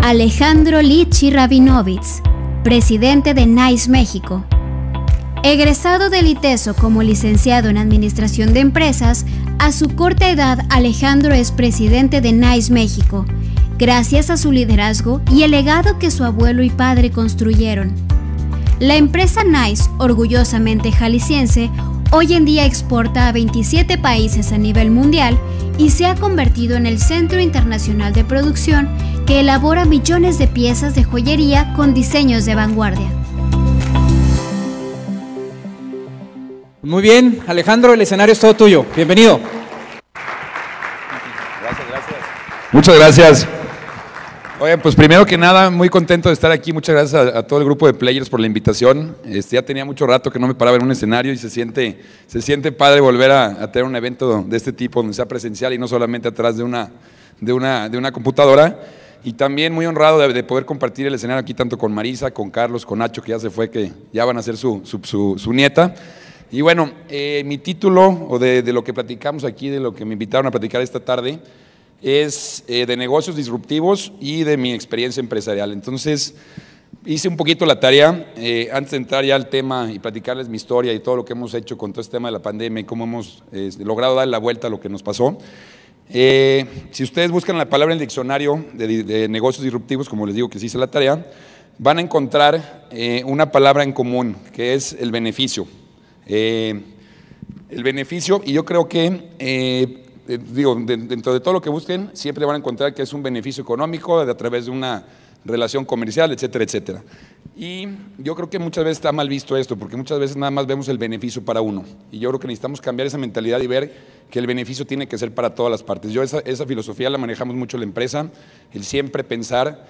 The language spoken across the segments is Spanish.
Alejandro Lichi Rabinovitz, presidente de NICE México. Egresado del ITESO como licenciado en Administración de Empresas, a su corta edad Alejandro es presidente de NICE México, gracias a su liderazgo y el legado que su abuelo y padre construyeron. La empresa NICE, orgullosamente jalisciense, hoy en día exporta a 27 países a nivel mundial y se ha convertido en el centro internacional de producción que elabora millones de piezas de joyería con diseños de vanguardia. Muy bien, Alejandro, el escenario es todo tuyo. Bienvenido. Gracias. Muchas gracias. Oye, pues primero que nada, muy contento de estar aquí. Muchas gracias a todo el grupo de players por la invitación. Ya tenía mucho rato que no me paraba en un escenario y se siente padre volver a tener un evento de este tipo, donde sea presencial y no solamente atrás de una computadora. Y también muy honrado de poder compartir el escenario aquí tanto con Marisa, con Carlos, con Nacho, que ya se fue, que ya van a ser su nieta. Y bueno, mi título, o de lo que platicamos aquí, de lo que me invitaron a platicar esta tarde, es de negocios disruptivos y de mi experiencia empresarial. Entonces, hice un poquito la tarea, antes de entrar ya al tema y platicarles mi historia y todo lo que hemos hecho con todo este tema de la pandemia y cómo hemos logrado dar la vuelta a lo que nos pasó. Si ustedes buscan la palabra en el diccionario de negocios disruptivos, como les digo que sí hice la tarea, van a encontrar una palabra en común, que es el beneficio. El beneficio, y yo creo que dentro de todo lo que busquen, siempre van a encontrar que es un beneficio económico a través de una relación comercial, etcétera, etcétera. Y yo creo que muchas veces está mal visto esto, porque muchas veces nada más vemos el beneficio para uno. Y yo creo que necesitamos cambiar esa mentalidad y ver que el beneficio tiene que ser para todas las partes. Esa filosofía la manejamos mucho en la empresa, el siempre pensar,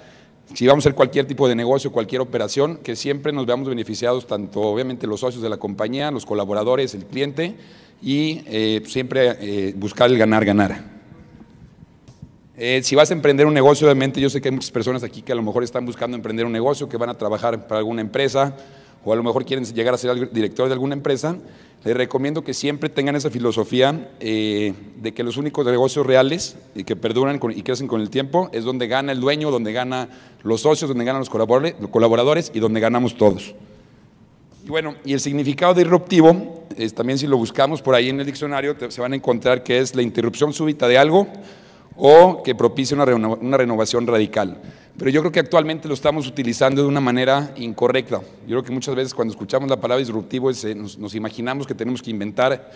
si vamos a hacer cualquier tipo de negocio, cualquier operación, que siempre nos veamos beneficiados, tanto obviamente los socios de la compañía, los colaboradores, el cliente, y siempre buscar el ganar. Si vas a emprender un negocio, obviamente yo sé que hay muchas personas aquí que a lo mejor están buscando emprender un negocio, que van a trabajar para alguna empresa, o a lo mejor quieren llegar a ser director de alguna empresa. Les recomiendo que siempre tengan esa filosofía de que los únicos negocios reales y que perduran y crecen con el tiempo es donde gana el dueño, donde ganan los socios, donde ganan los colaboradores y donde ganamos todos. Y bueno, y el significado disruptivo, también si lo buscamos por ahí en el diccionario, se van a encontrar que es la interrupción súbita de algo o que propicia una renovación radical. Pero yo creo que actualmente lo estamos utilizando de una manera incorrecta. Yo creo que muchas veces cuando escuchamos la palabra disruptivo nos imaginamos que tenemos que inventar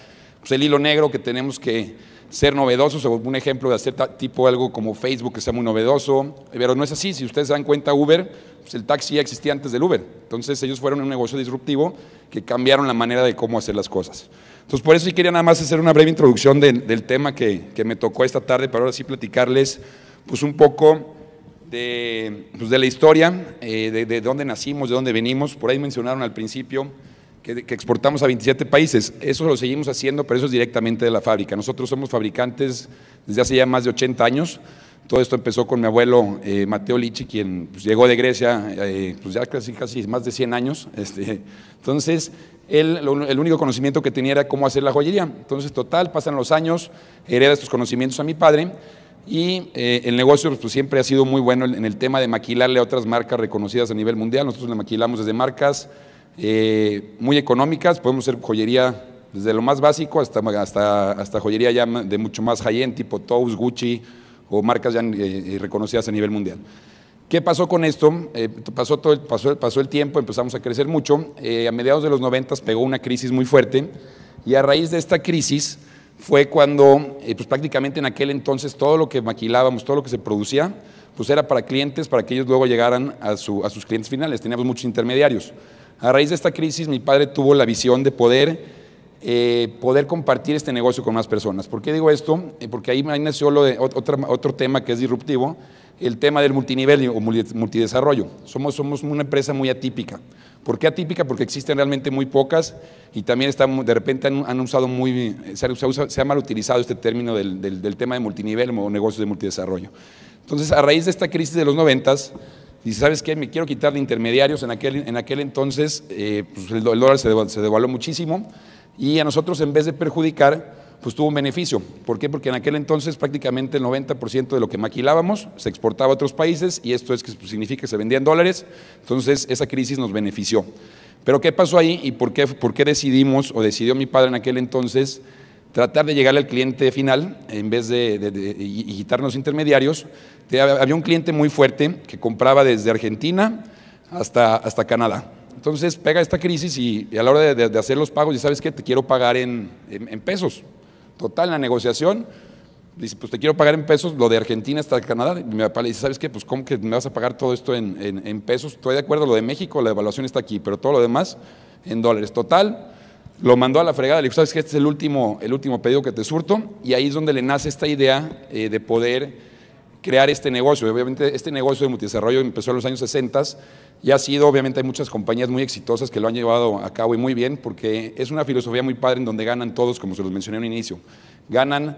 el hilo negro, que tenemos que ser novedosos, o un ejemplo de hacer tipo algo como Facebook que sea muy novedoso, pero no es así. Si ustedes se dan cuenta, Uber, el taxi ya existía antes del Uber, entonces ellos fueron un negocio disruptivo que cambiaron la manera de cómo hacer las cosas. Entonces por eso sí quería nada más hacer una breve introducción del tema que me tocó esta tarde, para ahora sí platicarles pues un poco de la historia, de dónde nacimos, de dónde venimos. Por ahí mencionaron al principio que exportamos a 27 países, eso lo seguimos haciendo, pero eso es directamente de la fábrica. Nosotros somos fabricantes desde hace ya más de 80 años, todo esto empezó con mi abuelo Mateo Lichi, quien llegó de Grecia ya casi más de 100 años, entonces él, el único conocimiento que tenía era cómo hacer la joyería. Entonces total, pasan los años, hereda estos conocimientos a mi padre. Y el negocio pues, siempre ha sido muy bueno en el tema de maquilarle a otras marcas reconocidas a nivel mundial. Nosotros le maquilamos desde marcas muy económicas, podemos hacer joyería desde lo más básico hasta joyería ya de mucho más high-end, tipo Tous, Gucci, o marcas ya reconocidas a nivel mundial. ¿Qué pasó con esto? Pasó el tiempo, empezamos a crecer mucho. A mediados de los 90 pegó una crisis muy fuerte, y a raíz de esta crisis fue cuando pues prácticamente en aquel entonces todo lo que maquilábamos, todo lo que se producía, pues era para clientes, para que ellos luego llegaran a sus clientes finales. Teníamos muchos intermediarios. A raíz de esta crisis mi padre tuvo la visión de poder compartir este negocio con más personas. ¿Por qué digo esto? Porque ahí nació otro tema que es disruptivo, el tema del multinivel o multidesarrollo. Somos una empresa muy atípica. ¿Por qué atípica? Porque existen realmente muy pocas, y también de repente han usado se ha mal utilizado este término del tema de multinivel o negocios de multidesarrollo. Entonces, a raíz de esta crisis de los 90s, dice, ¿sabes qué? Me quiero quitar de intermediarios. En aquel entonces pues el dólar se devaluó muchísimo, y a nosotros, en vez de perjudicar, pues tuvo un beneficio. ¿Por qué? Porque en aquel entonces prácticamente el 90% de lo que maquilábamos se exportaba a otros países y esto es que significa que se vendía en dólares, entonces esa crisis nos benefició. Pero ¿qué pasó ahí y por qué decidimos, o decidió mi padre en aquel entonces, tratar de llegarle al cliente final en vez de quitarnos intermediarios? Había un cliente muy fuerte que compraba desde Argentina hasta Canadá. Entonces pega esta crisis y a la hora de hacer los pagos, ya sabes que te quiero pagar en pesos. Total, en la negociación, dice, pues te quiero pagar en pesos, lo de Argentina hasta Canadá. Y mi papá le dice, ¿sabes qué? Pues ¿cómo que me vas a pagar todo esto en pesos? Estoy de acuerdo, lo de México, la evaluación está aquí, pero todo lo demás en dólares. Total, lo mandó a la fregada, le dijo, ¿sabes qué? Este es el último pedido que te surto, y ahí es donde le nace esta idea de poder crear este negocio. Obviamente este negocio de multidesarrollo empezó en los años 60 y ha sido, obviamente hay muchas compañías muy exitosas que lo han llevado a cabo y muy bien, porque es una filosofía muy padre en donde ganan todos, como se los mencioné al inicio. Ganan,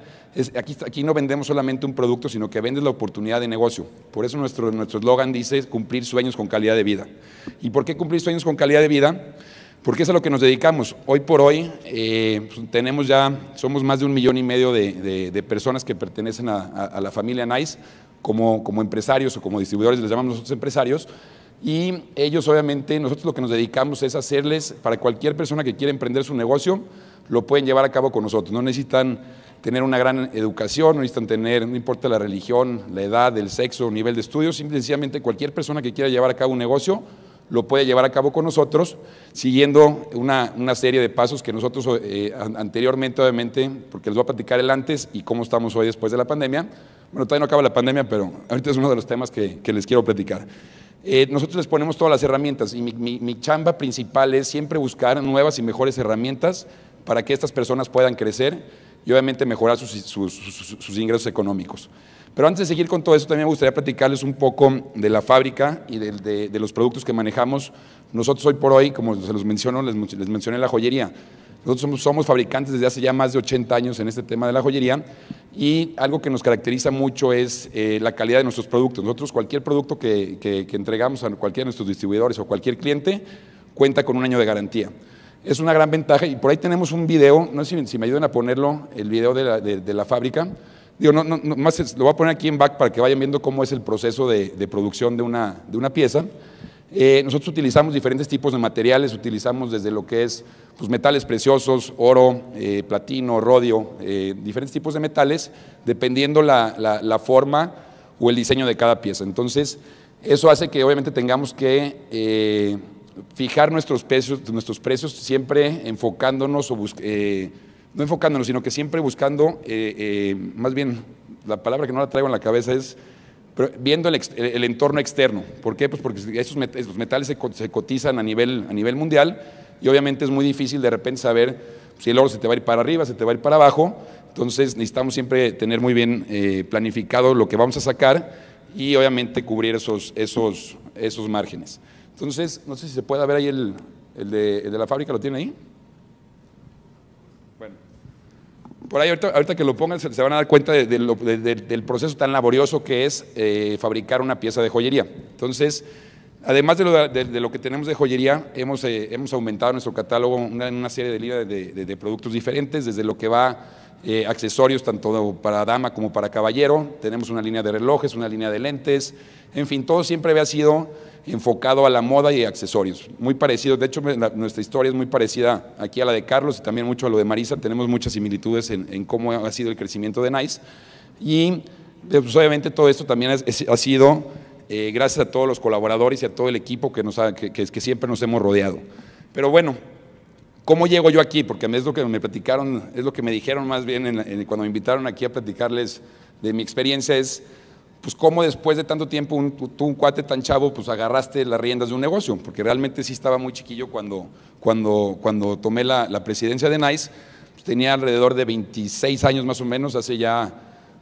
aquí no vendemos solamente un producto, sino que vendes la oportunidad de negocio. Por eso nuestro eslogan dice cumplir sueños con calidad de vida. ¿Y por qué cumplir sueños con calidad de vida? Porque es a lo que nos dedicamos. Hoy por hoy somos más de 1,5 millones de personas que pertenecen a la familia Nice, como empresarios o como distribuidores, les llamamos nosotros empresarios, y ellos obviamente, nosotros lo que nos dedicamos es hacerles, para cualquier persona que quiera emprender su negocio, lo pueden llevar a cabo con nosotros. No necesitan tener una gran educación, no necesitan tener, no importa la religión, la edad, el sexo, nivel de estudio, sencillamente cualquier persona que quiera llevar a cabo un negocio, lo puede llevar a cabo con nosotros, siguiendo una serie de pasos que nosotros anteriormente, obviamente, porque les voy a platicar el antes y cómo estamos hoy después de la pandemia. Bueno, todavía no acaba la pandemia, pero ahorita es uno de los temas que les quiero platicar. Nosotros les ponemos todas las herramientas y mi chamba principal es siempre buscar nuevas y mejores herramientas para que estas personas puedan crecer y obviamente mejorar sus ingresos económicos. Pero antes de seguir con todo eso, también me gustaría platicarles un poco de la fábrica y de los productos que manejamos. Nosotros hoy por hoy, como se los menciono, les mencioné la joyería. Nosotros somos fabricantes desde hace ya más de 80 años en este tema de la joyería y algo que nos caracteriza mucho es la calidad de nuestros productos. Nosotros cualquier producto que entregamos a cualquiera de nuestros distribuidores o cualquier cliente cuenta con 1 año de garantía. Es una gran ventaja y por ahí tenemos un video, no sé si me ayudan a ponerlo, el video de la fábrica. Digo, más lo voy a poner aquí en back para que vayan viendo cómo es el proceso de producción de una pieza. Nosotros utilizamos diferentes tipos de materiales, utilizamos desde lo que es pues, metales preciosos, oro, platino, rodio, diferentes tipos de metales, dependiendo la forma o el diseño de cada pieza. Entonces, eso hace que obviamente tengamos que fijar nuestros precios siempre enfocándonos, no enfocándonos, sino que siempre buscando, más bien, la palabra que no la traigo en la cabeza es viendo el entorno externo. ¿Por qué? Pues porque esos metales se cotizan a nivel mundial y obviamente es muy difícil de repente saber si el oro se te va a ir para arriba, se te va a ir para abajo. Entonces necesitamos siempre tener muy bien planificado lo que vamos a sacar y obviamente cubrir esos márgenes. Entonces, no sé si se puede ver ahí el de la fábrica, ¿lo tiene ahí? Bueno, por ahí ahorita que lo pongan se van a dar cuenta del proceso tan laborioso que es fabricar una pieza de joyería. Entonces, además de lo que tenemos de joyería, hemos aumentado nuestro catálogo en una serie de líneas de productos diferentes, desde lo que va accesorios tanto para dama como para caballero. Tenemos una línea de relojes, una línea de lentes, en fin, todo siempre había sido enfocado a la moda y accesorios, muy parecido. De hecho, nuestra historia es muy parecida aquí a la de Carlos y también mucho a lo de Marisa. Tenemos muchas similitudes en cómo ha sido el crecimiento de Nice y pues, obviamente todo esto también ha sido gracias a todos los colaboradores y a todo el equipo que siempre nos hemos rodeado. Pero bueno, ¿cómo llego yo aquí? Porque es lo que me platicaron, es lo que me dijeron más bien cuando me invitaron aquí a platicarles de mi experiencia, es pues cómo después de tanto tiempo tú, un cuate tan chavo, pues agarraste las riendas de un negocio, porque realmente sí estaba muy chiquillo cuando tomé la presidencia de Nice, pues tenía alrededor de 26 años más o menos, hace ya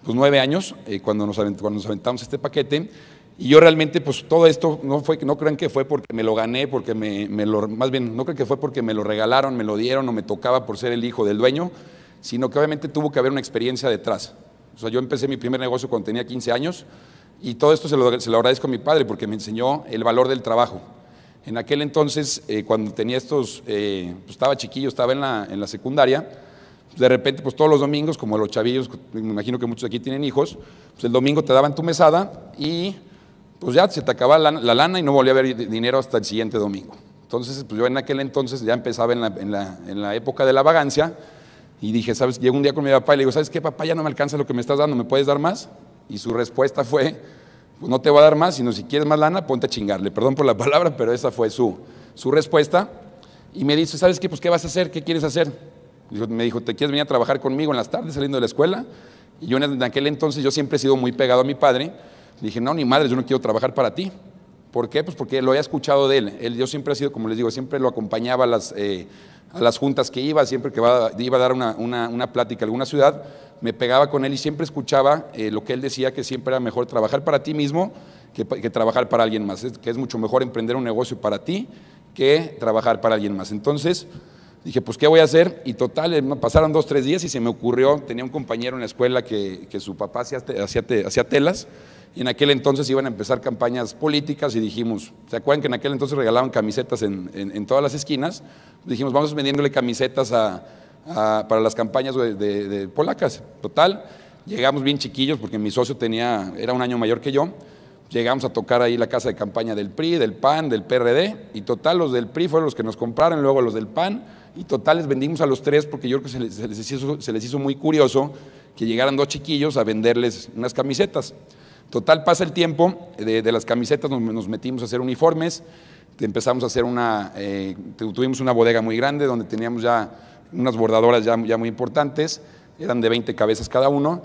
pues 9 años, cuando nos aventamos este paquete, y yo realmente pues todo esto no crean que fue porque me lo gané, porque más bien no creo que fue porque me lo regalaron, me lo dieron o me tocaba por ser el hijo del dueño, sino que obviamente tuvo que haber una experiencia detrás. O sea, yo empecé mi primer negocio cuando tenía 15 años y todo esto se lo agradezco a mi padre porque me enseñó el valor del trabajo. En aquel entonces, cuando tenía pues estaba chiquillo, estaba en la secundaria, De repente, pues todos los domingos, como los chavillos, me imagino que muchos aquí tienen hijos, pues el domingo te daban tu mesada y pues ya se te acababa la lana y no volvía a haber dinero hasta el siguiente domingo. Entonces, pues yo en aquel entonces ya empezaba en la época de la vagancia y dije, ¿sabes? Llego un día con mi papá y le digo, ¿sabes qué, papá? Ya no me alcanza lo que me estás dando, ¿me puedes dar más? Y su respuesta fue, pues no te voy a dar más, sino si quieres más lana, ponte a chingarle. Perdón por la palabra, pero esa fue su respuesta. Y me dice, ¿sabes qué? Pues ¿qué vas a hacer? ¿Qué quieres hacer? Me dijo, ¿te quieres venir a trabajar conmigo en las tardes saliendo de la escuela? Y yo en aquel entonces, yo siempre he sido muy pegado a mi padre. Le dije, no, ni madre, yo no quiero trabajar para ti. ¿Por qué? Pues porque lo había escuchado de él. Yo siempre he sido, como les digo, siempre lo acompañaba a las juntas que iba, siempre que iba a dar una plática a alguna ciudad, me pegaba con él y siempre escuchaba lo que él decía, que siempre era mejor trabajar para ti mismo que trabajar para alguien más, que es mucho mejor emprender un negocio para ti que trabajar para alguien más. Entonces dije, pues ¿qué voy a hacer? Y total, pasaron 2 o 3 días y se me ocurrió, tenía un compañero en la escuela que su papá hacía telas, y en aquel entonces iban a empezar campañas políticas y dijimos, ¿se acuerdan que en aquel entonces regalaban camisetas en todas las esquinas? Dijimos, vamos vendiéndole camisetas para las campañas de polacas. Total, llegamos bien chiquillos porque mi socio era un año mayor que yo. Llegamos a tocar ahí la casa de campaña del PRI, del PAN, del PRD, y total los del PRI fueron los que nos compraron, luego los del PAN, y total les vendimos a los 3 porque yo creo que se les hizo muy curioso que llegaran 2 chiquillos a venderles unas camisetas. Total, pasa el tiempo, de las camisetas nos metimos a hacer uniformes, empezamos a hacer tuvimos una bodega muy grande donde teníamos ya unas bordadoras ya muy importantes, eran de 20 cabezas cada uno,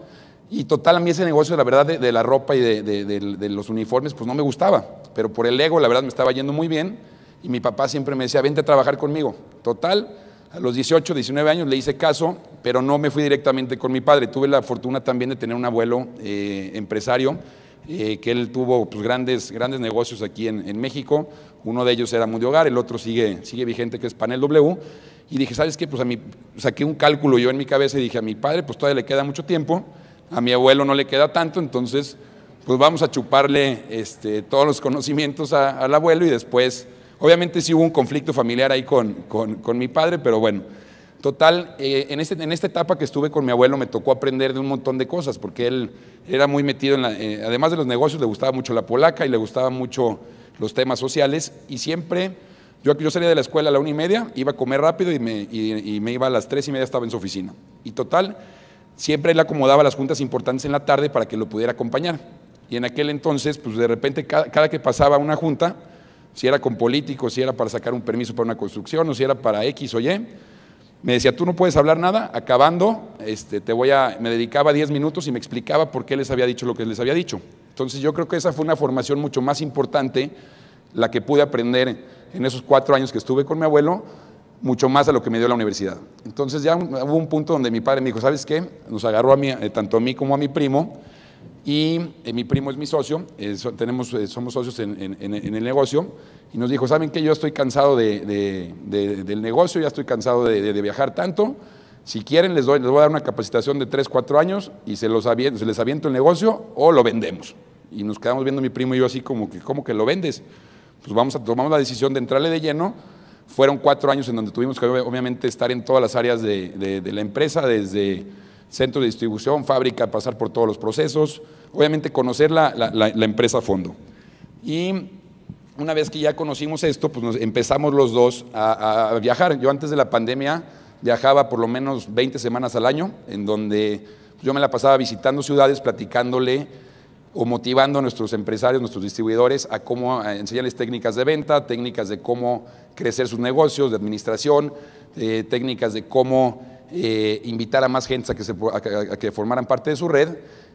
y total a mí ese negocio, la verdad, de la ropa y de los uniformes, pues no me gustaba, pero por el ego, la verdad, me estaba yendo muy bien, y mi papá siempre me decía, vente a trabajar conmigo. Total, a los 18, 19 años le hice caso, pero no me fui directamente con mi padre. Tuve la fortuna también de tener un abuelo empresario, que él tuvo pues, grandes negocios aquí en México. Uno de ellos era Mundo Hogar, el otro sigue vigente, que es Panel W. Y dije, ¿sabes qué? Pues saqué un cálculo yo en mi cabeza y dije, a mi padre pues todavía le queda mucho tiempo, a mi abuelo no le queda tanto, entonces pues vamos a chuparle todos los conocimientos al abuelo, y después, obviamente sí hubo un conflicto familiar ahí con mi padre, pero bueno, total, en esta etapa que estuve con mi abuelo me tocó aprender de un montón de cosas, porque él era muy metido además de los negocios, le gustaba mucho la polaca y le gustaban mucho los temas sociales, y siempre, yo salía de la escuela a la 1:30, iba a comer rápido y me iba a las 3:30, estaba en su oficina, y total, siempre él acomodaba las juntas importantes en la tarde para que lo pudiera acompañar, y en aquel entonces, pues de repente, cada que pasaba una junta, si era con políticos, si era para sacar un permiso para una construcción, o si era para X o Y, me decía, tú no puedes hablar nada, acabando, me dedicaba 10 minutos y me explicaba por qué les había dicho lo que les había dicho. Entonces yo creo que esa fue una formación mucho más importante, la que pude aprender en esos 4 años que estuve con mi abuelo, mucho más a lo que me dio la universidad. Entonces ya hubo un punto donde mi padre me dijo, ¿sabes qué? Nos agarró tanto a mí como a mi primo, y mi primo es mi socio, somos socios en el negocio, y nos dijo, ¿saben qué? Yo estoy cansado del negocio, ya estoy cansado de viajar tanto, si quieren les voy a dar una capacitación de 3, 4 años y se les aviento el negocio o lo vendemos. Y nos quedamos viendo mi primo y yo así como que, ¿cómo que lo vendes? Pues tomamos la decisión de entrarle de lleno. Fueron 4 años en donde tuvimos que obviamente estar en todas las áreas de la empresa, desde centro de distribución, fábrica, pasar por todos los procesos, obviamente conocer la empresa a fondo. Y una vez que ya conocimos esto, pues empezamos los dos a viajar. Yo antes de la pandemia viajaba por lo menos 20 semanas al año, en donde yo me la pasaba visitando ciudades, platicándole o motivando a nuestros empresarios, nuestros distribuidores, a enseñarles técnicas de venta, técnicas de cómo crecer sus negocios, de administración, técnicas de cómo invitar a más gente a que formaran parte de su red,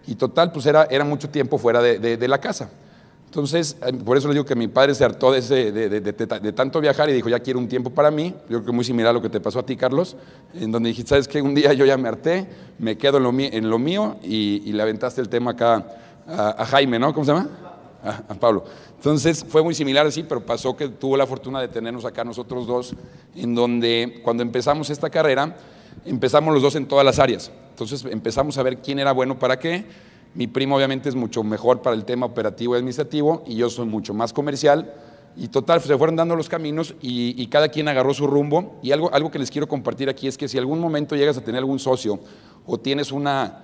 y total, pues era mucho tiempo fuera de la casa. Entonces, por eso les digo que mi padre se hartó de tanto viajar y dijo, ya quiero un tiempo para mí. Yo creo que muy similar a lo que te pasó a ti, Carlos, en donde dijiste, ¿sabes qué? Un día yo ya me harté, me quedo en lo mío, y le aventaste el tema acá a Jaime, ¿no? ¿Cómo se llama? A Pablo. Entonces, fue muy similar así, pero pasó que tuvo la fortuna de tenernos acá nosotros dos, en donde cuando empezamos esta carrera, empezamos los dos en todas las áreas. Entonces, empezamos a ver quién era bueno para qué. Mi primo obviamente es mucho mejor para el tema operativo y administrativo, y yo soy mucho más comercial, Y total, se fueron dando los caminos y cada quien agarró su rumbo. Y algo que les quiero compartir aquí es que si algún momento llegas a tener algún socio o tienes una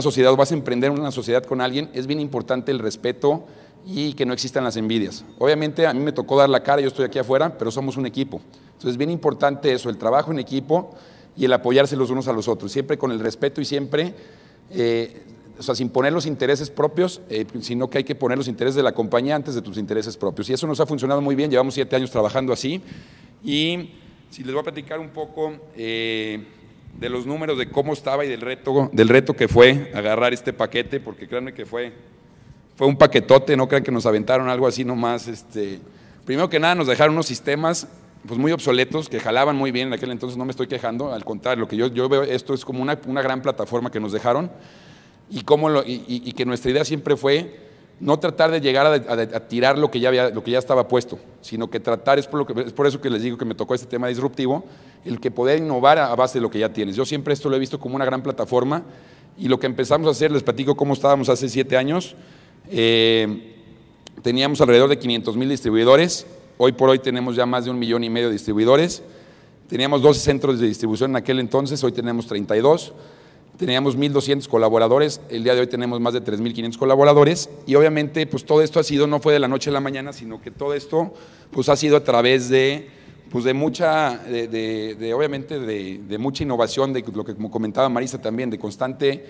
sociedad o vas a emprender una sociedad con alguien, es bien importante el respeto y que no existan las envidias. Obviamente a mí me tocó dar la cara, yo estoy aquí afuera, pero somos un equipo. Entonces es bien importante eso, el trabajo en equipo y el apoyarse los unos a los otros, siempre con el respeto y siempre, o sea, sin poner los intereses propios, sino que hay que poner los intereses de la compañía antes de tus intereses propios. Y eso nos ha funcionado muy bien, llevamos 7 años trabajando así. Y si les voy a platicar un poco de los números, de cómo estaba y del reto que fue agarrar este paquete, porque créanme que fue un paquetote, no crean que nos aventaron algo así nomás. Primero que nada nos dejaron unos sistemas pues muy obsoletos, que jalaban muy bien en aquel entonces, no me estoy quejando, al contrario, lo que yo veo esto es como una gran plataforma que nos dejaron y que nuestra idea siempre fue no tratar de llegar a tirar lo que ya estaba puesto, sino que tratar, es por eso que les digo que me tocó este tema disruptivo, el que poder innovar a base de lo que ya tienes. Yo siempre esto lo he visto como una gran plataforma y lo que empezamos a hacer, les platico cómo estábamos hace 7 años, teníamos alrededor de 500,000 distribuidores, hoy por hoy tenemos ya más de 1,5 millones de distribuidores, teníamos 12 centros de distribución en aquel entonces, hoy tenemos 32, teníamos 1,200 colaboradores, el día de hoy tenemos más de 3,500 colaboradores y obviamente pues todo esto no fue de la noche a la mañana, sino que todo esto pues ha sido a través de mucha innovación, de lo que como comentaba Marisa también, de constante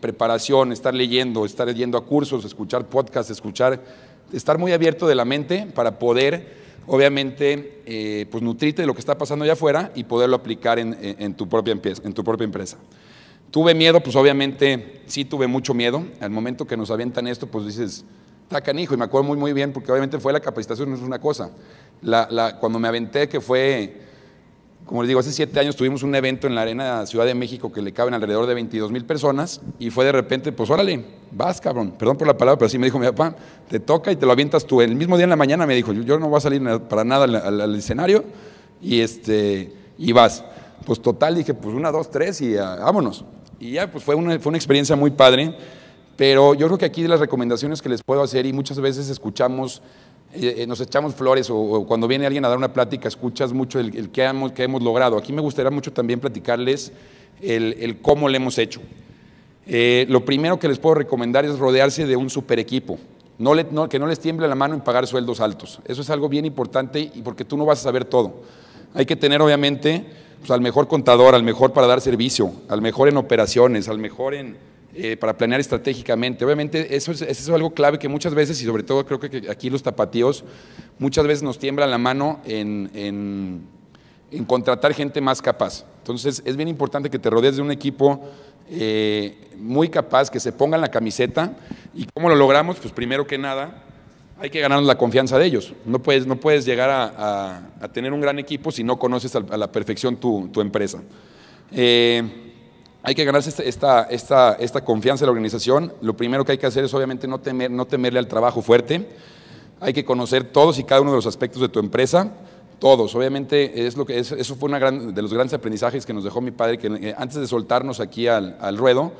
preparación, estar yendo a cursos, escuchar podcasts, estar muy abierto de la mente para poder, obviamente, pues nutrirte de lo que está pasando allá afuera y poderlo aplicar en tu propia empresa. Tuve miedo, pues obviamente sí tuve mucho miedo. Al momento que nos avientan esto, pues dices, está canijo, y me acuerdo muy, muy bien, porque obviamente fue la capacitación, no es una cosa. Cuando me aventé, que fue, como les digo, hace 7 años tuvimos un evento en la Arena Ciudad de México que le caben alrededor de 22,000 personas y fue de repente, pues órale, vas cabrón, perdón por la palabra, pero así me dijo mi papá, te toca y te lo avientas tú. El mismo día en la mañana me dijo, yo no voy a salir para nada al escenario y vas. Pues total, dije, pues 1, 2, 3 y vámonos. Y ya, pues fue una experiencia muy padre, pero yo creo que aquí de las recomendaciones que les puedo hacer, y muchas veces escuchamos, nos echamos flores o cuando viene alguien a dar una plática escuchas mucho el que hemos logrado. Aquí me gustaría mucho también platicarles el cómo lo hemos hecho. Lo primero que les puedo recomendar es rodearse de un super equipo. Que no les tiemble la mano en pagar sueldos altos. Eso es algo bien importante y porque tú no vas a saber todo. Hay que tener obviamente pues, al mejor contador, al mejor para dar servicio, al mejor en operaciones, al mejor para planear estratégicamente. Obviamente eso es algo clave que muchas veces, y sobre todo creo que aquí los tapatíos, muchas veces nos tiembla la mano en contratar gente más capaz. Entonces es bien importante que te rodees de un equipo muy capaz, que se pongan la camiseta. ¿Y cómo lo logramos? Pues primero que nada hay que ganarnos la confianza de ellos. No puedes llegar a tener un gran equipo si no conoces a la perfección tu empresa. Hay que ganarse esta confianza de la organización. Lo primero que hay que hacer es obviamente no temerle al trabajo fuerte. Hay que conocer todos y cada uno de los aspectos de tu empresa, todos. Obviamente eso fue de los grandes aprendizajes que nos dejó mi padre, que antes de soltarnos aquí al ruedo,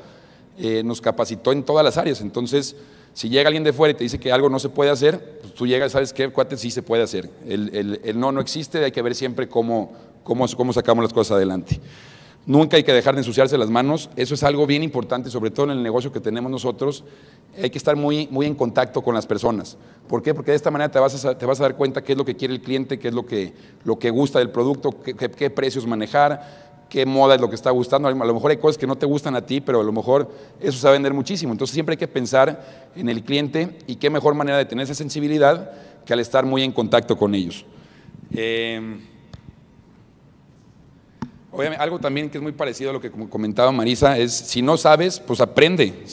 nos capacitó en todas las áreas. Entonces, si llega alguien de fuera y te dice que algo no se puede hacer, pues tú llegas, ¿sabes qué? Cuate, sí se puede hacer. El no existe, hay que ver siempre cómo sacamos las cosas adelante. Nunca hay que dejar de ensuciarse las manos, eso es algo bien importante, sobre todo en el negocio que tenemos nosotros. Hay que estar muy en contacto con las personas. ¿Por qué? Porque de esta manera te vas a dar cuenta qué es lo que quiere el cliente, qué es lo que gusta del producto, qué precios manejar, qué moda es lo que está gustando. A lo mejor hay cosas que no te gustan a ti, pero a lo mejor eso se va a vender muchísimo. Entonces siempre hay que pensar en el cliente y qué mejor manera de tener esa sensibilidad que al estar muy en contacto con ellos. Obviamente, algo también que es muy parecido a lo que comentaba Marisa es, si no sabes, pues aprende.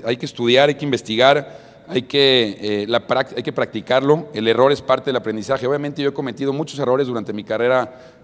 Hay que estudiar, hay que investigar, hay que practicarlo. El error es parte del aprendizaje. Obviamente yo he cometido muchos errores durante mi carrera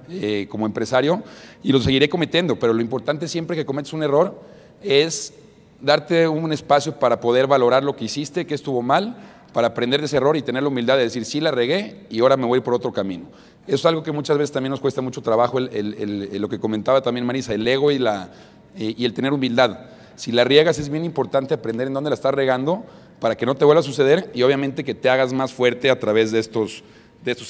como empresario y los seguiré cometiendo, pero lo importante siempre que cometes un error es darte un espacio para poder valorar lo que hiciste, qué estuvo mal, para aprender de ese error y tener la humildad de decir, sí la regué y ahora me voy por otro camino. Eso es algo que muchas veces también nos cuesta mucho trabajo, lo que comentaba también Marisa, el ego y el tener humildad. Si la riegas es bien importante aprender en dónde la estás regando para que no te vuelva a suceder y obviamente que te hagas más fuerte a través de estos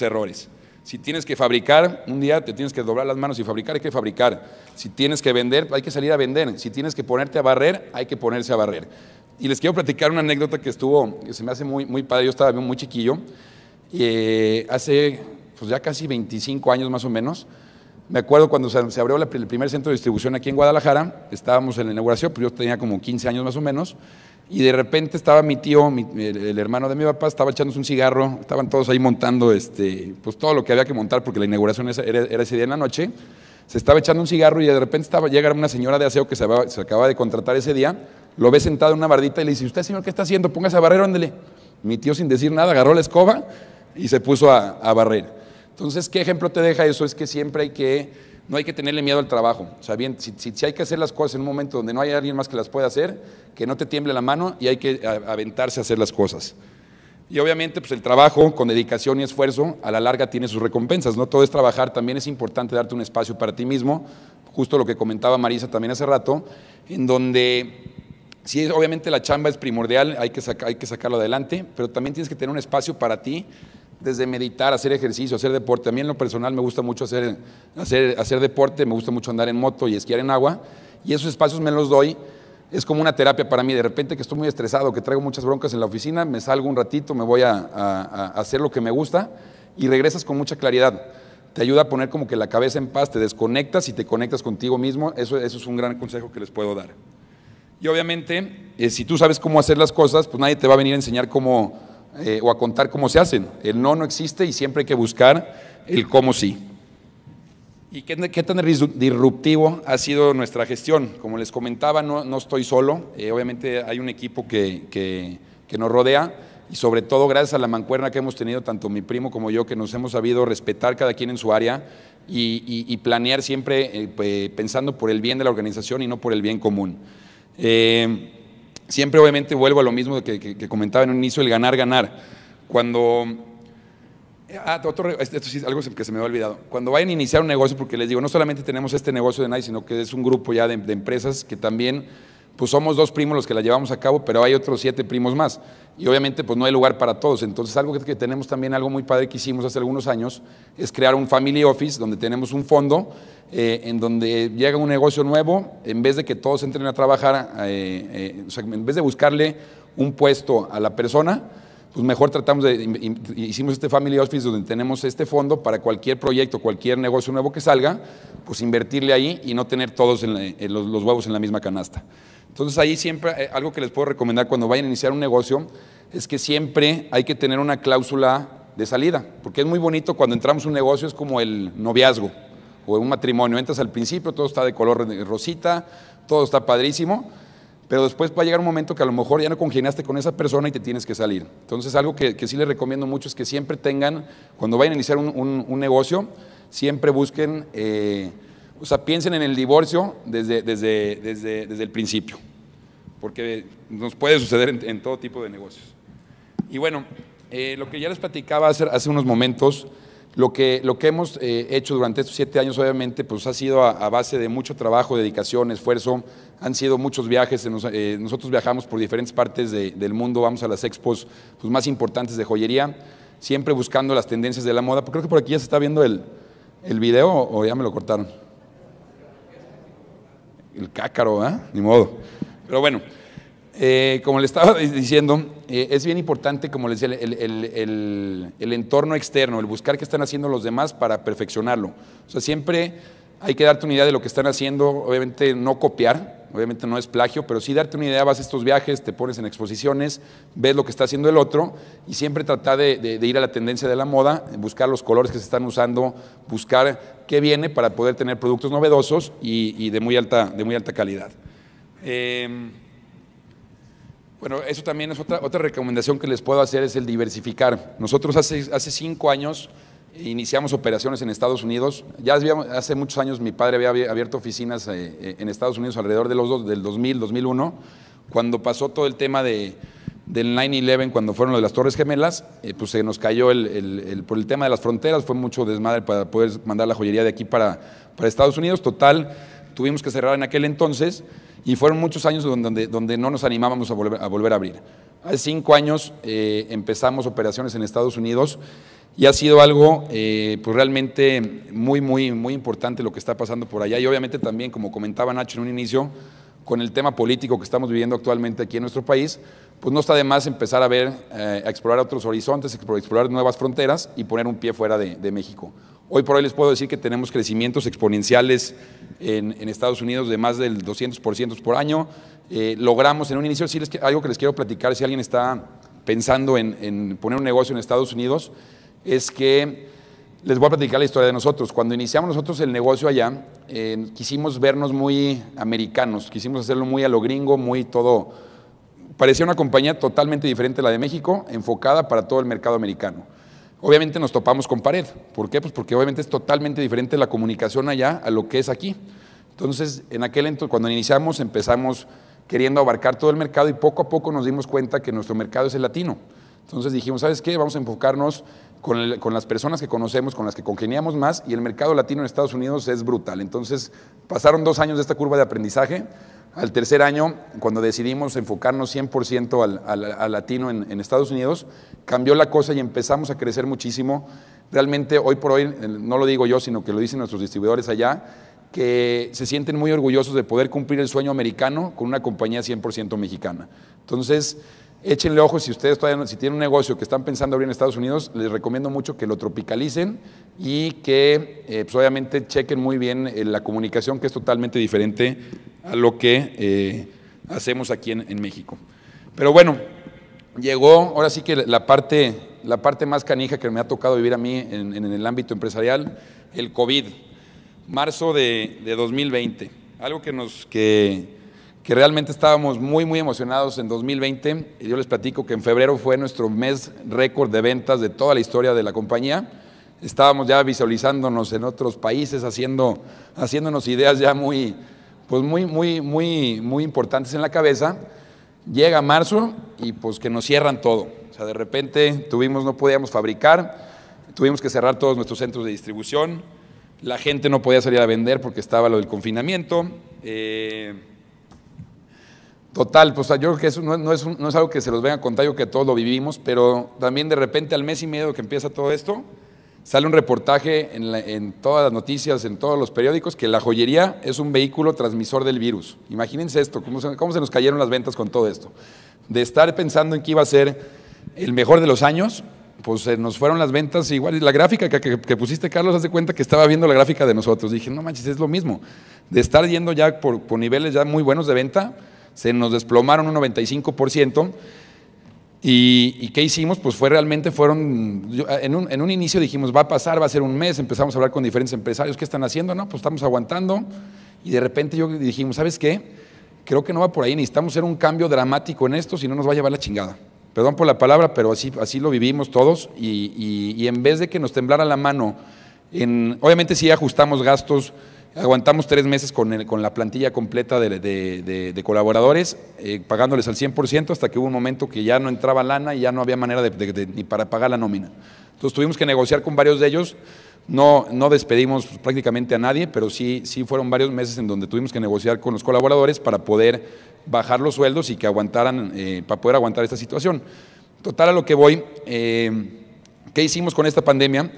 errores. Si tienes que fabricar, un día te tienes que doblar las manos y fabricar, hay que fabricar. Si tienes que vender, hay que salir a vender. Si tienes que ponerte a barrer, hay que ponerse a barrer. Y les quiero platicar una anécdota que se me hace muy padre. Yo estaba muy chiquillo, hace pues ya casi 25 años más o menos. Me acuerdo cuando se abrió el primer centro de distribución aquí en Guadalajara, estábamos en la inauguración, pero yo tenía como 15 años más o menos, y de repente estaba mi tío, el hermano de mi papá, estaba echándose un cigarro, estaban todos ahí montando pues todo lo que había que montar, porque la inauguración era ese día en la noche, se estaba echando un cigarro y de repente llega una señora de aseo que se acaba de contratar ese día, lo ve sentado en una bardita y le dice, ¿usted, señor, qué está haciendo? Póngase a barrer, ándele. Mi tío, sin decir nada, agarró la escoba y se puso a barrer. Entonces, ¿qué ejemplo te deja eso? Es que siempre no hay que tenerle miedo al trabajo. O sea, bien, si hay que hacer las cosas en un momento donde no hay alguien más que las pueda hacer, que no te tiemble la mano y hay que aventarse a hacer las cosas. Y obviamente, pues el trabajo con dedicación y esfuerzo, a la larga tiene sus recompensas. No todo es trabajar, también es importante darte un espacio para ti mismo, justo lo que comentaba Marisa también hace rato, en donde sí, obviamente la chamba es primordial, hay que sacarlo adelante, pero también tienes que tener un espacio para ti, desde meditar, hacer ejercicio, hacer deporte. A mí en lo personal me gusta mucho hacer deporte, me gusta mucho andar en moto y esquiar en agua, y esos espacios me los doy, es como una terapia para mí. De repente que estoy muy estresado, que traigo muchas broncas en la oficina, me salgo un ratito, me voy a hacer lo que me gusta y regresas con mucha claridad. Te ayuda a poner como que la cabeza en paz, te desconectas y te conectas contigo mismo. Eso es un gran consejo que les puedo dar. Y obviamente, si tú sabes cómo hacer las cosas, pues nadie te va a venir a enseñar cómo o a contar cómo se hacen. El no existe y siempre hay que buscar el cómo sí. ¿Y qué tan disruptivo ha sido nuestra gestión? Como les comentaba, no estoy solo, obviamente hay un equipo que nos rodea y sobre todo gracias a la mancuerna que hemos tenido tanto mi primo como yo, que nos hemos sabido respetar cada quien en su área y planear siempre pensando por el bien de la organización y no por el bien común. Siempre obviamente vuelvo a lo mismo que comentaba en un inicio, el ganar. Cuando, esto sí es algo que se me había olvidado, cuando vayan a iniciar un negocio, porque les digo, no solamente tenemos este negocio de Nice, sino que es un grupo ya de empresas que también, pues somos 2 primos los que la llevamos a cabo, pero hay otros 7 primos más, y obviamente pues no hay lugar para todos. Entonces algo que tenemos también, algo muy padre que hicimos hace algunos años, es crear un family office, donde tenemos un fondo, en donde llega un negocio nuevo, en vez de que todos entren a trabajar, o sea, en vez de buscarle un puesto a la persona, pues mejor hicimos este family office donde tenemos este fondo para cualquier proyecto, cualquier negocio nuevo que salga, pues invertirle ahí y no tener todos los huevos en la misma canasta. Entonces ahí siempre, algo que les puedo recomendar cuando vayan a iniciar un negocio, es que siempre hay que tener una cláusula de salida, porque es muy bonito cuando entramos a un negocio, es como el noviazgo o un matrimonio, entras al principio, todo está de color rosita, todo está padrísimo, pero después va a llegar un momento que a lo mejor ya no congeniaste con esa persona y te tienes que salir. Entonces algo que sí les recomiendo mucho es que siempre tengan, cuando vayan a iniciar un negocio, siempre busquen, o sea, piensen en el divorcio desde el principio, porque nos puede suceder en todo tipo de negocios. Y bueno, lo que ya les platicaba hace unos momentos, lo que hemos hecho durante estos 7 años, obviamente, pues ha sido a base de mucho trabajo, dedicación, esfuerzo. Han sido muchos viajes. Nosotros viajamos por diferentes partes del mundo, vamos a las expos pues, más importantes de joyería, siempre buscando las tendencias de la moda. Creo que por aquí ya se está viendo el video, o ya me lo cortaron. El cácaro, ¿eh? Ni modo. Pero bueno, como le estaba diciendo, es bien importante, como les decía, el entorno externo, el buscar qué están haciendo los demás para perfeccionarlo. O sea, siempre hay que darte una idea de lo que están haciendo, obviamente no copiar, obviamente no es plagio, pero sí darte una idea, vas a estos viajes, te pones en exposiciones, ves lo que está haciendo el otro y siempre tratar de ir a la tendencia de la moda, buscar los colores que se están usando, buscar qué viene para poder tener productos novedosos y de muy alta calidad. Bueno, eso también es otra recomendación que les puedo hacer, es el diversificar. Nosotros hace 5 años iniciamos operaciones en Estados Unidos. Ya hace muchos años mi padre había abierto oficinas en Estados Unidos alrededor del 2000, 2001, cuando pasó todo el tema del 9/11, cuando fueron lo de las Torres Gemelas, pues se nos cayó por el tema de las fronteras, fue mucho desmadre para poder mandar la joyería de aquí para Estados Unidos. Total, tuvimos que cerrar en aquel entonces y fueron muchos años donde no nos animábamos a volver a abrir. Hace 5 años empezamos operaciones en Estados Unidos y ha sido algo pues realmente muy importante lo que está pasando por allá, y obviamente también, como comentaba Nacho en un inicio, con el tema político que estamos viviendo actualmente aquí en nuestro país, pues no está de más empezar a ver, a explorar otros horizontes, explorar nuevas fronteras y poner un pie fuera de México. Hoy por hoy les puedo decir que tenemos crecimientos exponenciales en Estados Unidos de más del 200% por año. Logramos en un inicio, sí, algo que les quiero platicar, si alguien está pensando en poner un negocio en Estados Unidos, es que les voy a platicar la historia de nosotros. Cuando iniciamos nosotros el negocio allá, quisimos vernos muy americanos, quisimos hacerlo muy a lo gringo, muy todo. Parecía una compañía totalmente diferente a la de México, enfocada para todo el mercado americano. Obviamente nos topamos con pared. ¿Por qué? Pues porque obviamente es totalmente diferente la comunicación allá a lo que es aquí. Entonces, cuando iniciamos, empezamos queriendo abarcar todo el mercado y poco a poco nos dimos cuenta que nuestro mercado es el latino. Entonces dijimos, ¿sabes qué? Vamos a enfocarnos con las personas que conocemos, con las que congeniamos más, y el mercado latino en Estados Unidos es brutal. Entonces pasaron 2 años de esta curva de aprendizaje. Al tercer año, cuando decidimos enfocarnos 100% al latino en Estados Unidos, cambió la cosa y empezamos a crecer muchísimo. Realmente hoy por hoy, no lo digo yo, sino que lo dicen nuestros distribuidores allá, que se sienten muy orgullosos de poder cumplir el sueño americano con una compañía 100% mexicana. Entonces, échenle ojos si ustedes todavía si tienen un negocio que están pensando abrir en Estados Unidos, les recomiendo mucho que lo tropicalicen y que pues obviamente chequen muy bien la comunicación, que es totalmente diferente a lo que hacemos aquí en México. Pero bueno, llegó ahora sí que la parte más canija que me ha tocado vivir a mí en el ámbito empresarial, el COVID, marzo de 2020, algo que realmente estábamos muy emocionados en 2020. Yo les platico que en febrero fue nuestro mes récord de ventas de toda la historia de la compañía. Estábamos ya visualizándonos en otros países, haciéndonos ideas ya muy importantes en la cabeza. Llega marzo y pues que nos cierran todo. O sea, de repente no podíamos fabricar, tuvimos que cerrar todos nuestros centros de distribución, la gente no podía salir a vender porque estaba lo del confinamiento. Total, pues yo creo que eso no es algo que se los venga a contar, yo que todos lo vivimos, pero también de repente al mes y medio que empieza todo esto, sale un reportaje en todas las noticias, en todos los periódicos, que la joyería es un vehículo transmisor del virus. Imagínense esto, cómo se nos cayeron las ventas con todo esto. De estar pensando en que iba a ser el mejor de los años, pues se nos fueron las ventas igual. La gráfica que pusiste, Carlos, haz de cuenta que estaba viendo la gráfica de nosotros. Dije, no manches, es lo mismo. De estar yendo ya por niveles ya muy buenos de venta, se nos desplomaron un 95%. ¿Y qué hicimos? Pues en un inicio dijimos, va a pasar, va a ser un mes, empezamos a hablar con diferentes empresarios, ¿qué están haciendo? No, pues estamos aguantando, y de repente dijimos, ¿sabes qué? Creo que no va por ahí, necesitamos hacer un cambio dramático en esto, si no nos va a llevar la chingada. Perdón por la palabra, pero así lo vivimos todos, y en vez de que nos temblara la mano, obviamente sí ajustamos gastos. Aguantamos 3 meses con la plantilla completa de colaboradores, pagándoles al 100%, hasta que hubo un momento que ya no entraba lana y ya no había manera ni para pagar la nómina. Entonces tuvimos que negociar con varios de ellos. No despedimos prácticamente a nadie, pero sí fueron varios meses en donde tuvimos que negociar con los colaboradores para poder bajar los sueldos y que aguantaran, para poder aguantar esta situación. Total, a lo que voy, ¿qué hicimos con esta pandemia?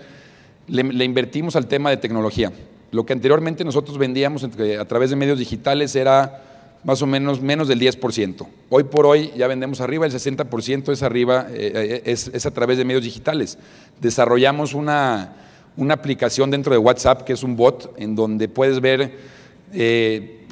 Le invertimos al tema de tecnología. Lo que anteriormente nosotros vendíamos a través de medios digitales era más o menos del 10%. Hoy por hoy ya vendemos arriba, el 60% es a través de medios digitales. Desarrollamos una aplicación dentro de WhatsApp que es un bot en donde puedes ver,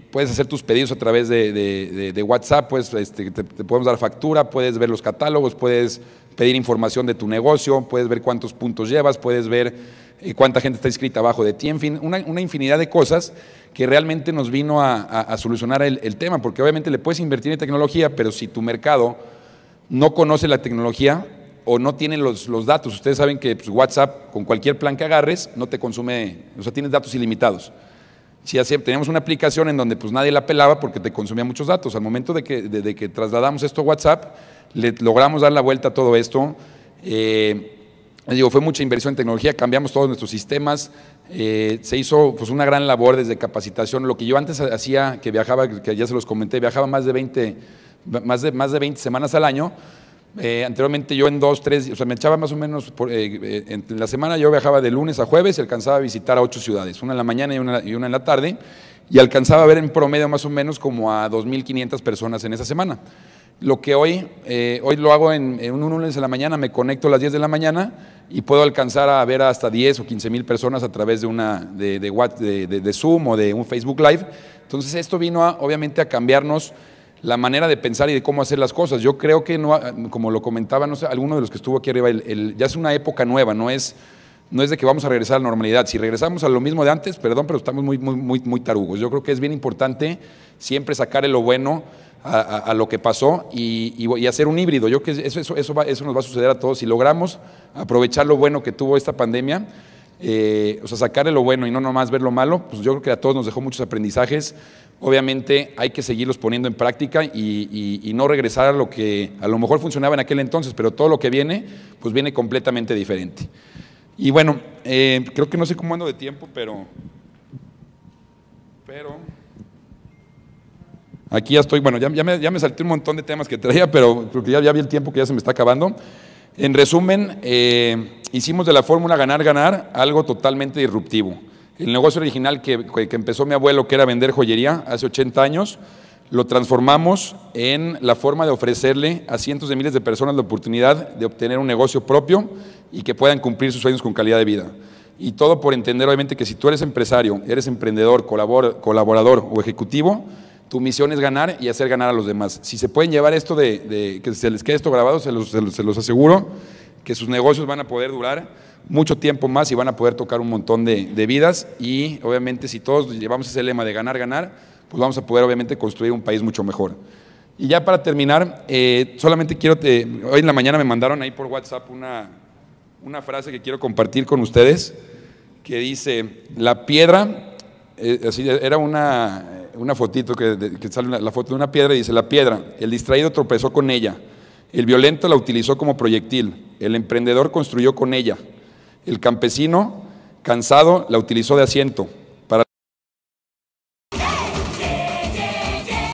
puedes hacer tus pedidos a través de WhatsApp, pues, te podemos dar factura, puedes ver los catálogos, puedes pedir información de tu negocio, puedes ver cuántos puntos llevas, puedes ver cuánta gente está inscrita abajo de ti, en fin, una infinidad de cosas que realmente nos vino a solucionar el tema, porque obviamente le puedes invertir en tecnología, pero si tu mercado no conoce la tecnología o no tiene los datos, ustedes saben que pues, WhatsApp, con cualquier plan que agarres, no te consume, o sea, tienes datos ilimitados. Teníamos una aplicación en donde pues nadie la pelaba porque te consumía muchos datos. Al momento de que trasladamos esto a WhatsApp, le logramos dar la vuelta a todo esto. Fue mucha inversión en tecnología, cambiamos todos nuestros sistemas, se hizo pues, una gran labor desde capacitación. Lo que yo antes hacía, que viajaba, que ya se los comenté, viajaba más de más de 20 semanas al año. Anteriormente yo en 2, 3, o sea, me echaba más o menos, en la semana yo viajaba de lunes a jueves y alcanzaba a visitar a 8 ciudades, una en la mañana y una en la tarde, y alcanzaba a ver en promedio más o menos como a 2.500 personas en esa semana. Lo que hoy lo hago en un lunes en la mañana, me conecto a las 10 de la mañana y puedo alcanzar a ver hasta 10 o 15,000 personas a través de Zoom o de un Facebook Live. Entonces esto vino obviamente a cambiarnos la manera de pensar y de cómo hacer las cosas. Yo creo que, no, como lo comentaba, no sé, alguno de los que estuvo aquí arriba, ya es una época nueva, no es de que vamos a regresar a la normalidad. Si regresamos a lo mismo de antes, perdón, pero estamos muy tarugos. Yo creo que es bien importante siempre sacarle lo bueno a lo que pasó y hacer un híbrido. Yo creo que eso nos va a suceder a todos. Si logramos aprovechar lo bueno que tuvo esta pandemia, o sea, sacarle lo bueno y no nomás ver lo malo, pues yo creo que a todos nos dejó muchos aprendizajes. Obviamente hay que seguirlos poniendo en práctica y no regresar a lo que a lo mejor funcionaba en aquel entonces, pero todo lo que viene, pues viene completamente diferente. Y bueno, creo que no sé cómo ando de tiempo, pero aquí ya estoy. Bueno, ya me salté un montón de temas que traía, pero creo que ya vi el tiempo que ya se me está acabando. En resumen, hicimos de la fórmula ganar algo totalmente disruptivo. El negocio original que empezó mi abuelo, que era vender joyería hace 80 años, lo transformamos en la forma de ofrecerle a cientos de miles de personas la oportunidad de obtener un negocio propio y que puedan cumplir sus sueños con calidad de vida. Y todo por entender, obviamente, que si tú eres empresario, eres emprendedor, colaborador o ejecutivo, tu misión es ganar y hacer ganar a los demás. Si se pueden llevar esto que se les quede esto grabado, se los aseguro que sus negocios van a poder durar mucho tiempo más y van a poder tocar un montón de vidas. Y obviamente si todos llevamos ese lema de ganar, pues vamos a poder obviamente construir un país mucho mejor. Y ya para terminar, solamente hoy en la mañana me mandaron ahí por WhatsApp una frase que quiero compartir con ustedes, que dice: la piedra, así era una fotito que sale la foto de una piedra y dice: la piedra, el distraído tropezó con ella, el violento la utilizó como proyectil, el emprendedor construyó con ella, el campesino cansado la utilizó de asiento. Para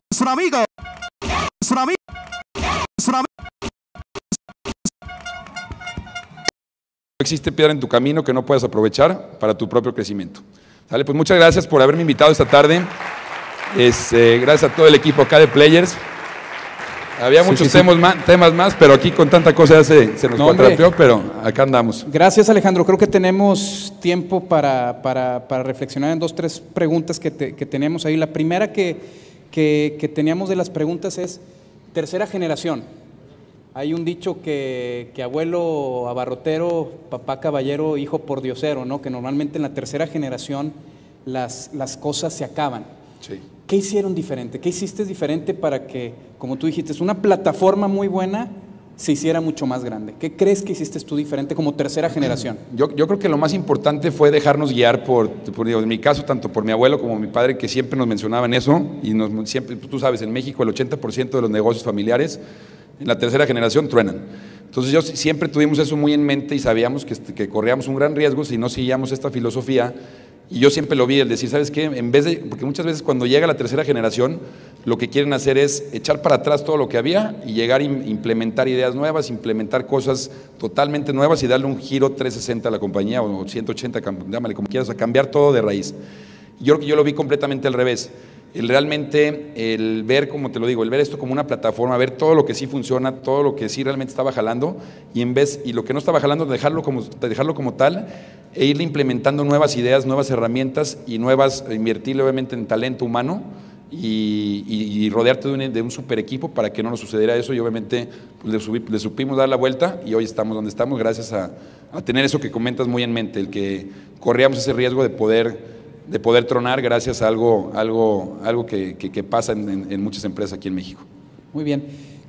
nuestro amigo. No existe piedra en tu camino que no puedas aprovechar para tu propio crecimiento. ¿Sale? Pues muchas gracias por haberme invitado esta tarde. Gracias a todo el equipo acá de Players. Había muchos temas más, pero aquí con tanta cosa ya se nos cuatrapeó, pero acá andamos. Gracias, Alejandro. Creo que tenemos tiempo para reflexionar en 2 o 3 preguntas que tenemos ahí. La primera que teníamos de las preguntas es tercera generación. Hay un dicho que abuelo abarrotero, papá caballero, hijo pordiosero, ¿no? Que normalmente en la tercera generación las cosas se acaban. Sí. ¿Qué hicieron diferente? ¿Qué hiciste diferente para que, como tú dijiste, una plataforma muy buena se hiciera mucho más grande? ¿Qué crees que hiciste tú diferente como tercera generación? Yo creo que lo más importante fue dejarnos guiar en mi caso, tanto por mi abuelo como mi padre, que siempre nos mencionaban eso, y siempre, tú sabes, en México el 80% de los negocios familiares en la tercera generación truenan. Entonces siempre tuvimos eso muy en mente y sabíamos que corríamos un gran riesgo si no seguíamos esta filosofía. Y yo siempre lo vi, el decir, ¿sabes qué? Porque muchas veces cuando llega la tercera generación, lo que quieren hacer es echar para atrás todo lo que había y llegar a implementar ideas nuevas, implementar cosas totalmente nuevas y darle un giro 360 a la compañía, o 180, llámale como quieras, a cambiar todo de raíz. Yo creo que yo lo vi completamente al revés. El ver, como te lo digo, el ver esto como una plataforma, ver todo lo que sí funciona, todo lo que sí realmente estaba jalando, y lo que no estaba jalando, dejarlo como tal, e irle implementando nuevas ideas, nuevas herramientas y invertirle obviamente en talento humano y rodearte de un super equipo para que no nos sucediera eso. Y obviamente pues, le supimos dar la vuelta y hoy estamos donde estamos gracias a tener eso que comentas muy en mente, el que corríamos ese riesgo de poder tronar gracias a algo que pasa en muchas empresas aquí en México. Muy bien.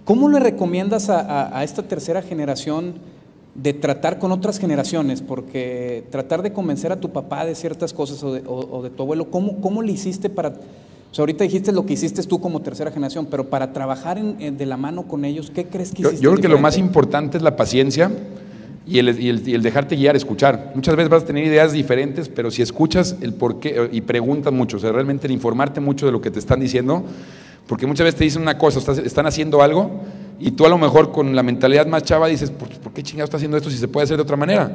¿Cómo le recomiendas a esta tercera generación de tratar con otras generaciones? Porque tratar de convencer a tu papá de ciertas cosas o de tu abuelo, ¿cómo le hiciste para...? O sea, ahorita dijiste lo que hiciste tú como tercera generación, pero para trabajar de la mano con ellos, ¿qué crees que hiciste? Yo creo que lo más importante es la paciencia y el dejarte guiar, escuchar. Muchas veces vas a tener ideas diferentes, pero si escuchas el por qué y preguntas mucho, o sea, realmente el informarte mucho de lo que te están diciendo, Porque muchas veces te dicen una cosa, están haciendo algo, y tú a lo mejor con la mentalidad más chava dices, ¿por qué chingado está haciendo esto si se puede hacer de otra manera?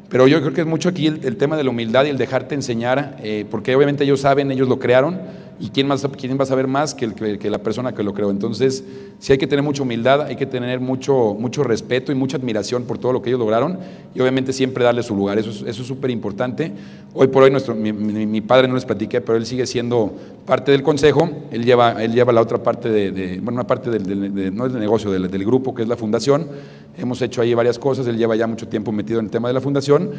Pero yo creo que es mucho aquí el tema de la humildad y el dejarte enseñar, porque obviamente ellos saben, ellos lo crearon, y quién va a saber más que la persona que lo creó. Entonces, sí hay que tener mucha humildad, hay que tener mucho respeto y mucha admiración por todo lo que ellos lograron, y obviamente siempre darle su lugar. Eso es súper importante. Hoy por hoy mi padre, no les platiqué, pero él sigue siendo parte del consejo. Él lleva la otra parte una parte no es del negocio, del grupo, que es la fundación. Hemos hecho ahí varias cosas, él lleva ya mucho tiempo metido en el tema de la fundación,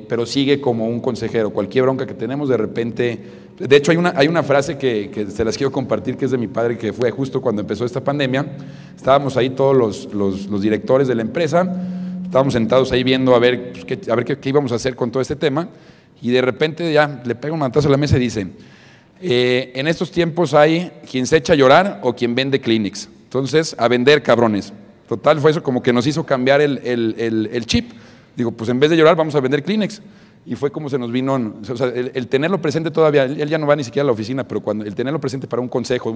pero sigue como un consejero. Cualquier bronca que tenemos, de repente... De hecho, hay una frase que se las quiero compartir, que es de mi padre, que fue justo cuando empezó esta pandemia. Estábamos ahí todos los directores de la empresa, estábamos sentados ahí viendo a ver qué íbamos a hacer con todo este tema, y de repente ya le pega un manotazo a la mesa y dice, en estos tiempos hay quien se echa a llorar o quien vende Kleenex. Entonces, a vender, cabrones. Total, fue eso como que nos hizo cambiar el chip. Digo, pues en vez de llorar, vamos a vender Kleenex. Y fue como se nos vino, o sea, el tenerlo presente todavía, él ya no va ni siquiera a la oficina, pero el tenerlo presente para un consejo,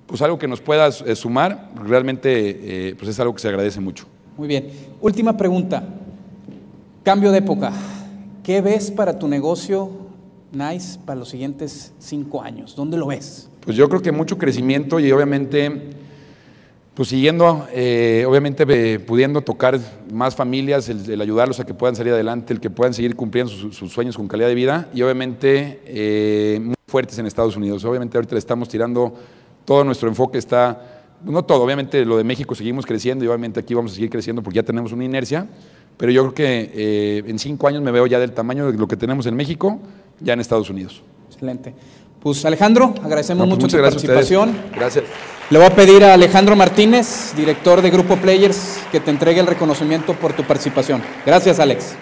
pues algo que nos pueda sumar, realmente pues es algo que se agradece mucho. Muy bien. Última pregunta. Cambio de época. ¿Qué ves para tu negocio Nice para los siguientes 5 años? ¿Dónde lo ves? Pues yo creo que mucho crecimiento y obviamente... Pues siguiendo, obviamente pudiendo tocar más familias, el ayudarlos a que puedan salir adelante, el que puedan seguir cumpliendo sus sueños con calidad de vida, y obviamente muy fuertes en Estados Unidos. Obviamente ahorita le estamos tirando, todo nuestro enfoque está, no todo, obviamente lo de México seguimos creciendo y obviamente aquí vamos a seguir creciendo porque ya tenemos una inercia, pero yo creo que en 5 años me veo ya del tamaño de lo que tenemos en México, ya en Estados Unidos. Excelente. Pues Alejandro, agradecemos mucho tu participación. Gracias. Le voy a pedir a Alejandro Martínez, director de Grupo Players, que te entregue el reconocimiento por tu participación. Gracias, Alex.